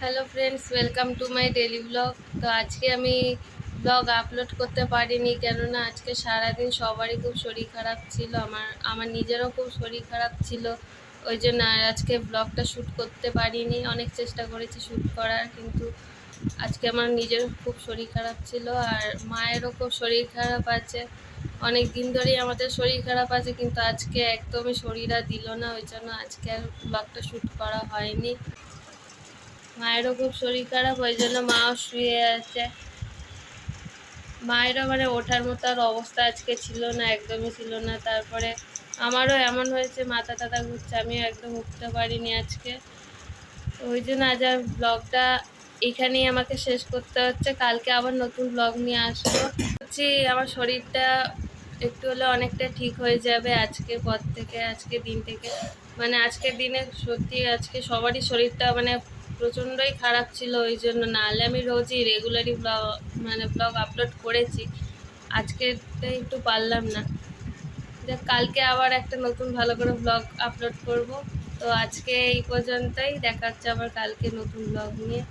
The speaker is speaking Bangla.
Hello friends, welcome to my daily blog. তো আজকে আমি ব্লগ আপলোড করতে পারিনি, কেননা আজকে সারাদিন সবারই খুব শরীর খারাপ ছিল। আমার নিজেরও খুব শরীর খারাপ ছিল, ওই জন্য আর আজকে ব্লগটা শ্যুট করতে পারিনি। অনেক চেষ্টা করেছি শ্যুট করার, কিন্তু আজকে আমার নিজেরও খুব শরীর খারাপ ছিল, আর মায়েরও খুব শরীর খারাপ আছে। অনেক দিন ধরেই আমাদের শরীর খারাপ আছে, কিন্তু আজকে একদমই শরীর আর দিল না, ওই জন্য আজকে আর ব্লগটা শ্যুট করা হয়নি। মায়েরও খুব শরীর খারাপ, ওই জন্য মাও শুয়ে আছে। মায়েরও মানে ওঠার মতো আর অবস্থা আজকে ছিল না, একদমই ছিল না। তারপরে আমারও এমন হয়েছে, মাথা টাথা ঘুরছে, আমিও একদম উঠতে পারিনি আজকে। তো ওই জন্য আজ আর ব্লগটা এখানেই আমাকে শেষ করতে হচ্ছে। কালকে আবার নতুন ব্লগ নিয়ে আসবো। হচ্ছে আমার শরীরটা একটু হলে অনেকটা ঠিক হয়ে যাবে আজকের পর থেকে, আজকের দিন থেকে। মানে আজকের দিনে সত্যি আজকে সবারই শরীরটা মানে প্রচণ্ডই খারাপ ছিল, ওই জন্য। নাহলে আমি রোজই রেগুলারই ব্লগ আপলোড করেছি, আজকেরটাই একটু পারলাম না। কালকে আবার একটা নতুন ভালো করে ব্লগ আপলোড করব। তো আজকে এই পর্যন্তই, দেখা হচ্ছে আবার কালকে নতুন ব্লগ নিয়ে।